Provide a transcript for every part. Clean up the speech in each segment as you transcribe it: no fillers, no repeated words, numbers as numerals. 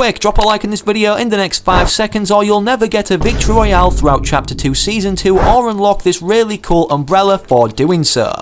quick, drop a like in this video in the next 5 seconds or you'll never get a Victory Royale throughout Chapter 2 Season 2 or unlock this really cool umbrella for doing so.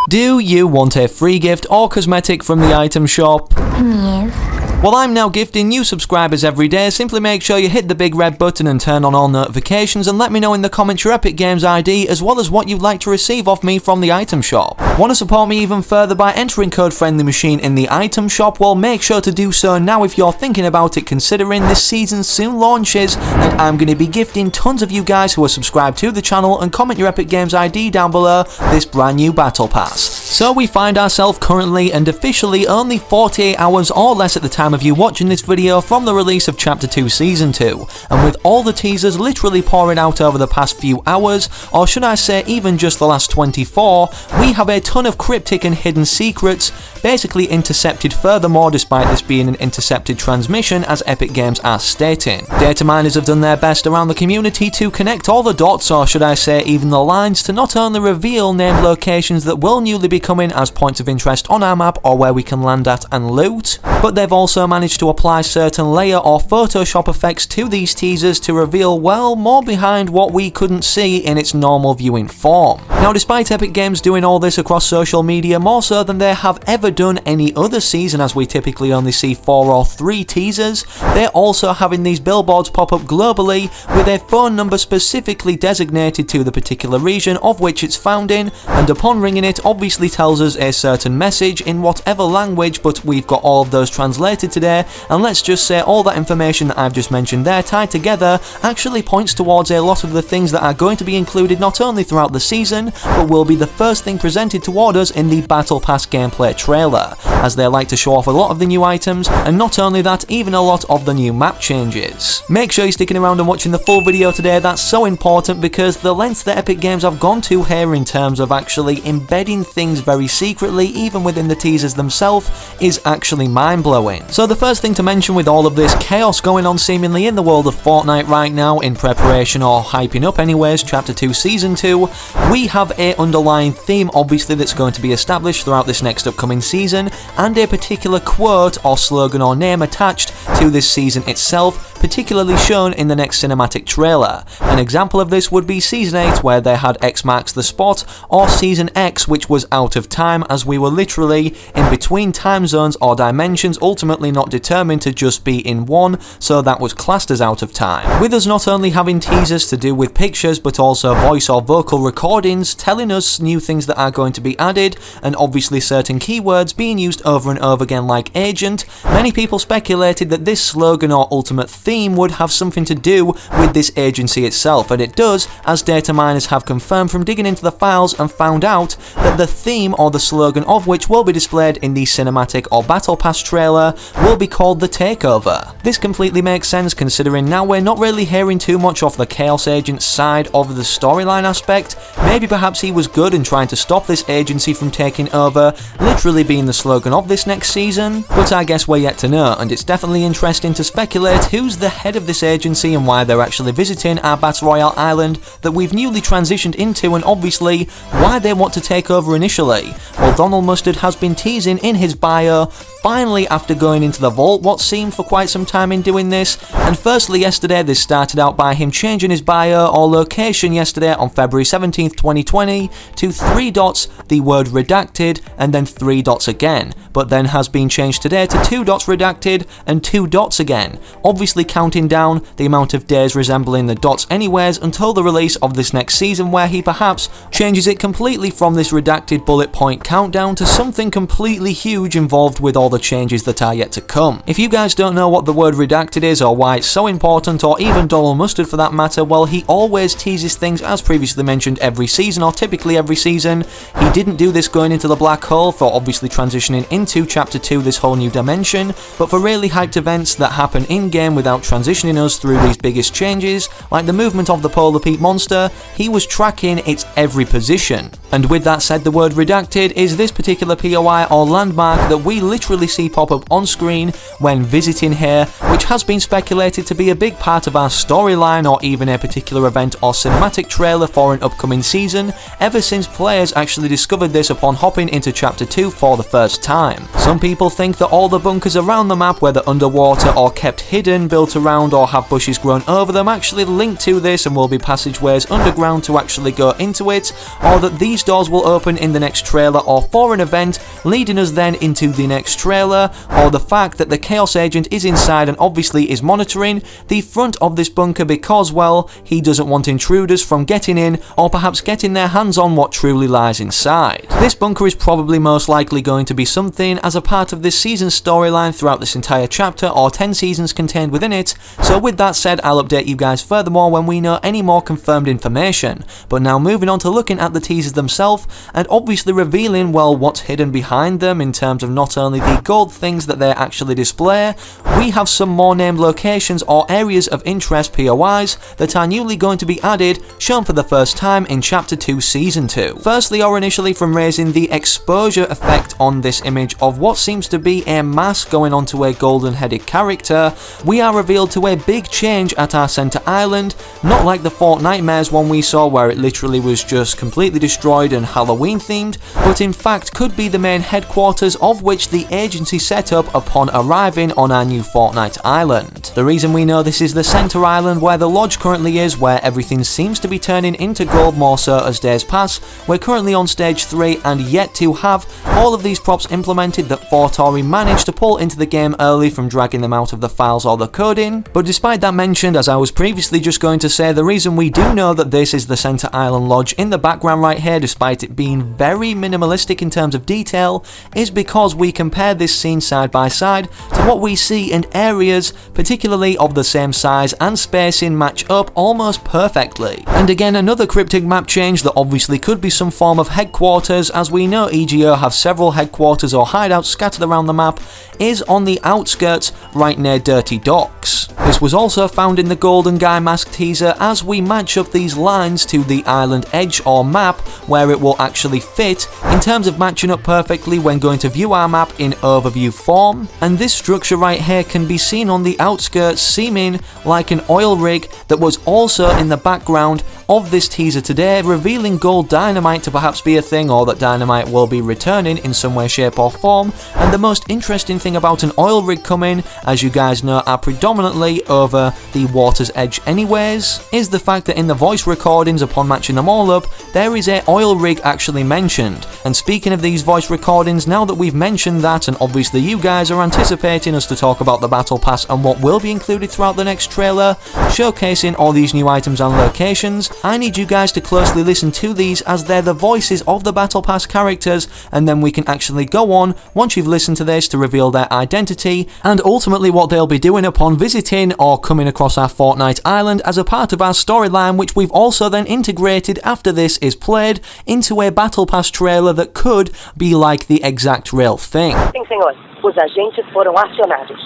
Do you want a free gift or cosmetic from the item shop? Yes. Well, I'm now gifting new subscribers every day. Simply make sure you hit the big red button and turn on all notifications and let me know in the comments your Epic Games ID as well as what you'd like to receive off me from the item shop. Want to support me even further by entering code FRIENDLYMACHINE in the item shop? Well, make sure to do so now if you're thinking about it, considering this season soon launches and I'm going to be gifting tons of you guys who are subscribed to the channel and comment your Epic Games ID down below this brand new battle pass. So we find ourselves currently and officially only 48 hours or less at the time of you watching this video from the release of Chapter 2 Season 2, and with all the teasers literally pouring out over the past few hours, or should I say even just the last 24, we have a ton of cryptic and hidden secrets, basically intercepted furthermore despite this being an intercepted transmission as Epic Games are stating. Data miners have done their best around the community to connect all the dots, or should I say even the lines, to not only reveal named locations that will newly be coming as points of interest on our map or where we can land at and loot, but they've also managed to apply certain layer or Photoshop effects to these teasers to reveal, well, more behind what we couldn't see in its normal viewing form. Now, despite Epic Games doing all this across social media more so than they have ever done any other season, as we typically only see 4 or 3 teasers, they're also having these billboards pop up globally with a phone number specifically designated to the particular region of which it's found in, and upon ringing it obviously tells us a certain message in whatever language, but we've got all of those translated today, and let's just say all that information that I've just mentioned there tied together actually points towards a lot of the things that are going to be included not only throughout the season, but will be the first thing presented toward us in the Battle Pass gameplay trailer, as they like to show off a lot of the new items, and not only that, even a lot of the new map changes. Make sure you're sticking around and watching the full video today, that's so important because the lengths that Epic Games have gone to here in terms of actually embedding things very secretly, even within the teasers themselves, is actually mind-blowing. So the first thing to mention with all of this chaos going on seemingly in the world of Fortnite right now, in preparation or hyping up anyways, Chapter 2 Season 2, we have a underlying theme obviously that's going to be established throughout this next upcoming season, and a particular quote or slogan or name attached to this season itself, particularly shown in the next cinematic trailer. An example of this would be Season 8 where they had X marks the spot, or Season X which was out of time, as we were literally in between time zones or dimensions, ultimately not determined to just be in one, so that was classed as out of time. With us not only having teasers to do with pictures but also voice or vocal recordings telling us new things that are going to be added, and obviously certain keywords being used over and over again like agent, many people speculated that this slogan or ultimate theme would have something to do with this agency itself, and it does, as data miners have confirmed from digging into the files and found out that the theme or the slogan of which will be displayed in the cinematic or battle pass trailer will be called the Takeover. This completely makes sense considering now we're not really hearing too much off the Chaos Agent's side of the storyline aspect. Maybe perhaps he was good in trying to stop this agency from taking over, literally being the slogan of this next season, but I guess we're yet to know, and it's definitely interesting to speculate who's the head of this agency and why they're actually visiting our Battle Royale island that we've newly transitioned into, and obviously why they want to take over initially. Well, Donald Mustard has been teasing in his bio, finally after going into the vault what seemed for quite some time in doing this, and firstly yesterday this started out by him changing his bio or location yesterday on February 17th 2020 to 3 dots, the word redacted, and then 3 dots again, but then has been changed today to 2 dots redacted and 2 dots again, obviously counting down the amount of days resembling the dots anyways until the release of this next season, where he perhaps changes it completely from this redacted bullet point countdown to something completely huge involved with all the changes that are yet to come. If you guys don't know what the word redacted is or why it's so important, or even Donald Mustard for that matter, well, he always teases things as previously mentioned every season, or typically every season. He didn't do this going into the black hole for obviously transitioning into Chapter 2, this whole new dimension, but for really hyped events that happen in-game without transitioning us through these biggest changes, like the movement of the Polar Peak monster, he was tracking its every position. And with that said, the word redacted is this particular POI or landmark that we literally see pop up on screen when visiting here, which has been speculated to be a big part of our storyline or even a particular event or cinematic trailer for an upcoming season, ever since players actually discovered this upon hopping into Chapter 2 for the first time. Some people think that all the bunkers around the map, whether underwater or kept hidden, built around or have bushes grown over them, actually link to this and will be passageways underground to actually go into it, or that these doors will open in the next trailer or for an event, leading us then into the next trailer, or the fact that the Chaos Agent is inside and obviously is monitoring the front of this bunker because, well, he doesn't want intruders from getting in or perhaps getting their hands on what truly lies inside. This bunker is probably most likely going to be something as a part of this season's storyline throughout this entire chapter or 10 seasons contained within it, so with that said, I'll update you guys furthermore when we know any more confirmed information. But now moving on to looking at the teasers themselves and obviously revealing, well, what's hidden behind them in terms of not only the gold things that they actually display, we have some more named locations or areas of interest POIs that are newly going to be added, shown for the first time in Chapter 2 Season 2. Firstly, or initially, from raising the exposure effect on this image of what seems to be a mask going onto a golden headed character, we are revealed to a big change at our center island, not like the Fortnite one we saw where it literally was just completely destroyed and Halloween themed, but in fact could be the main headquarters of which the agency set up upon arriving on our new Fortnite island. The reason we know this is the center island where the lodge currently is, where everything seems to be turning into gold more so as days pass. We're currently on stage 3 and yet to have all of these props implemented that Fortori managed to pull into the game early from dragging them out of the files or the coding. But despite that mentioned, as I was previously just going to say, the reason we do know that this is the center island lodge in the background right here, despite it being very minimalistic in terms of detail, is because we compare this scene side by side to what we see in areas particularly of the same size and spacing match up almost perfectly. And again, another cryptic map change that obviously could be some form of headquarters, as we know EGO have several headquarters or hideouts scattered around the map, is on the outskirts right near Dirty Docks. This was also found in the Golden Guy mask teaser as we match up these lines to the island edge or map where it will actually fit in terms of matching up perfectly when going to view our map in overview form. And this structure right here can be seen on the outskirts, seeming like an oil rig that was also in the background of this teaser today, revealing gold dynamite to perhaps be a thing, or that dynamite will be returning in some way, shape or form. And the most interesting thing about an oil rig coming, as you guys know, are predominantly over the water's edge anyways, is the fact that in the voice recordings upon matching them all up, there is a oil rig actually mentioned. And speaking of these voice recordings, now that we've mentioned that, and obviously you guys are anticipating us to talk about the battle pass and what will be included throughout the next trailer, showcasing all these new items and locations, I need you guys to closely listen to these as they're the voices of the battle pass characters, and then we can actually go on, once you've listened to this, to reveal their identity and ultimately what they'll be doing upon visiting or coming across our Fortnite island as a part of our storyline, which we've also then integrated after this is played into a battle pass trailer that could be like the exact real thing. Sim, senhor. Os agentes foram acionados.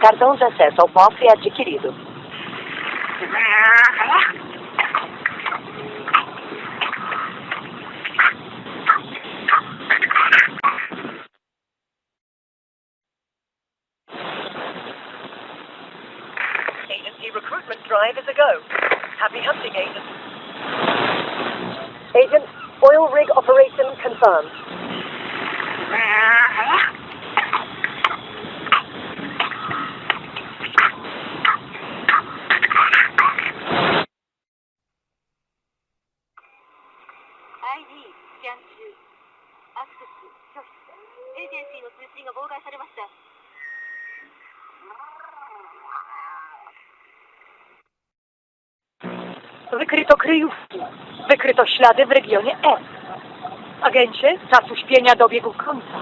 Cartão de acesso ao cofre adquirido. Agency recruitment drive is a go. Happy hunting, Agent. Agent, oil rig operation confirmed. ID スキャン中。アクセス拒否。エージェンシーの通信が妨害されました。Wykryto kryjówki. Wykryto ślady w regionie S. Agencie, czas uśpienia dobiegł końca.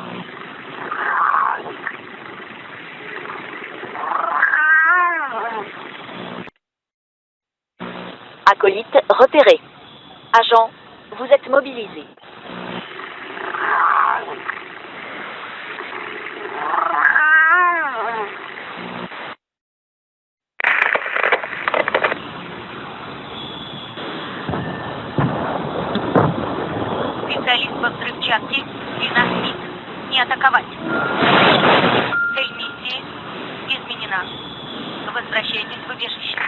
Acolyte repéré. Agent, vous êtes mobilisé. Специалист по взрывчатке и нас МИД. Не атаковать. Цель миссии изменена. возвращайтесь, выбежище.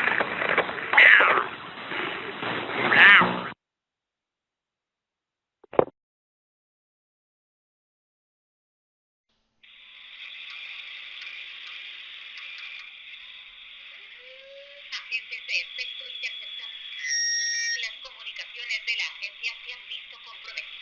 Agentes de efecto interceptados. Las comunicaciones de la agencia se han visto comprometidas.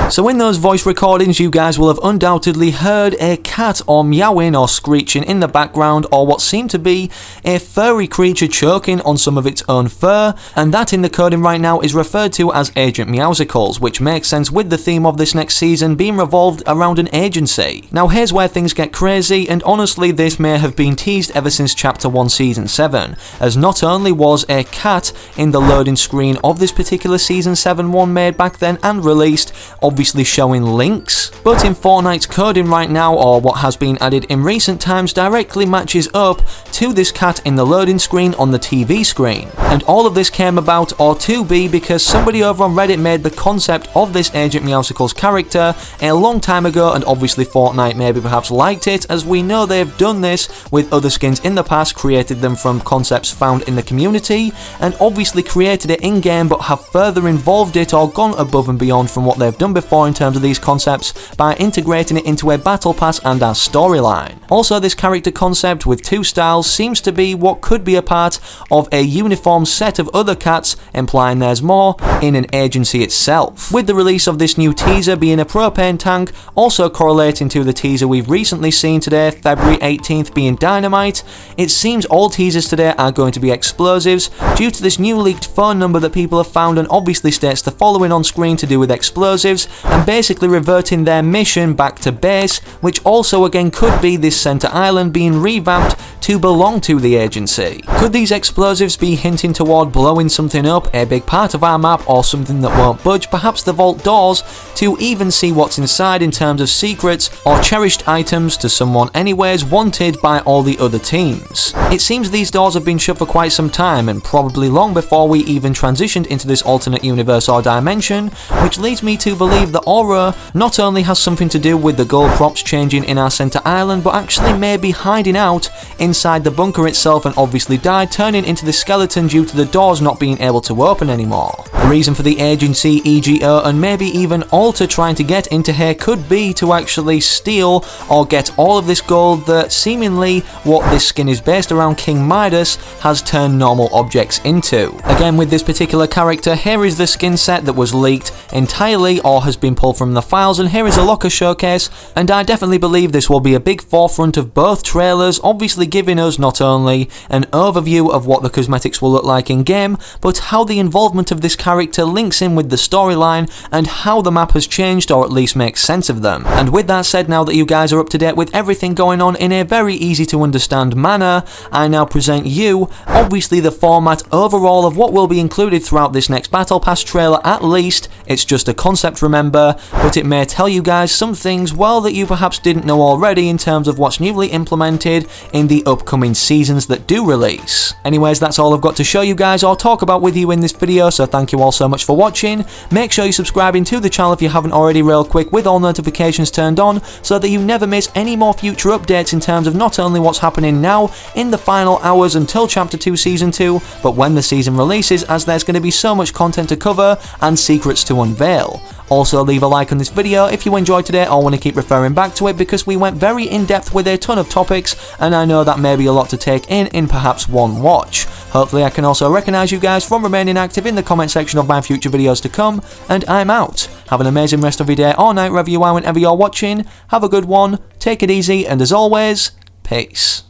So in those voice recordings, you guys will have undoubtedly heard a cat or meowing or screeching in the background, or what seemed to be a furry creature choking on some of its own fur, and that in the coding right now is referred to as Agent Meowscles, which makes sense with the theme of this next season being revolved around an agency. Now here's where things get crazy, and honestly this may have been teased ever since Chapter 1 Season 7, as not only was a cat in the loading screen of this particular Season 7 one made back then and released, obviously showing links, but in Fortnite's coding right now, or what has been added in recent times, directly matches up to this cat in the loading screen on the TV screen. And all of this came about, or to be, because somebody over on Reddit made the concept of this Agent Meowscles character a long time ago, and obviously Fortnite maybe perhaps liked it, as we know they've done this with other skins in the past, created them from concepts found in the community, and obviously created it in-game, but have further involved it or gone above and beyond from what they've done before in terms of these concepts by integrating it into a battle pass and as storyline. Also, this character concept with two styles seems to be what could be a part of a uniform set of other cats, implying there's more in an agency itself. With the release of this new teaser being a propane tank, also correlating to the teaser we've recently seen today, February 18th, being dynamite, it seems all teasers today are going to be explosives due to this new leaked phone number that people have found, and obviously states the following on screen to do with explosives, and basically reverting their mission back to base, which also again could be this center island being revamped to belong to the agency. Could these explosives be hinting toward blowing something up, a big part of our map, or something that won't budge, perhaps the vault doors, to even see what's inside in terms of secrets or cherished items to someone anyways wanted by all the other teams? It seems these doors have been shut for quite some time, and probably long before we even transitioned into this alternate universe or dimension, which leads me to believe that Aura not only has something to do with the gold props changing in our center island, but actually may be hiding out inside the bunker itself and obviously died, turning into the skeleton due to the doors not being able to open anymore. The reason for the agency, EGO, and maybe even Alter trying to get into here could be to actually steal or get all of this gold that seemingly what this skin is based around, King Midas, has turned normal objects into. Again, with this particular character, here is the skin set that was leaked entirely or has been pulled from the files, and here is a locker showcase, and I definitely believe this will be a big forefront of both trailers, obviously giving us not only an overview of what the cosmetics will look like in game, but how the involvement of this character links in with the storyline and how the map has changed, or at least makes sense of them. And with that said, now that you guys are up to date with everything going on in a very easy to understand manner, I now present you obviously the format overall of what will be included throughout this next Battle Pass trailer. At least it's just a concept, remember, but it may tell you guys some things, well, that you perhaps didn't know already in terms of what's newly implemented in the upcoming seasons that do release. Anyways, that's all I've got to show you guys or talk about with you in this video, so thank you all so much for watching. Make sure you're subscribing to the channel if you haven't already real quick, with all notifications turned on, so that you never miss any more future updates in terms of not only what's happening now in the final hours until Chapter 2 Season 2, but when the season releases, as there's going to be so much content to cover and secrets to unveil. Also, leave a like on this video if you enjoyed today or want to keep referring back to it, because we went very in-depth with a ton of topics, and I know that may be a lot to take in perhaps one watch. Hopefully I can also recognise you guys from remaining active in the comment section of my future videos to come, and I'm out. Have an amazing rest of your day or night wherever you are whenever you're watching. Have a good one, take it easy, and as always, peace.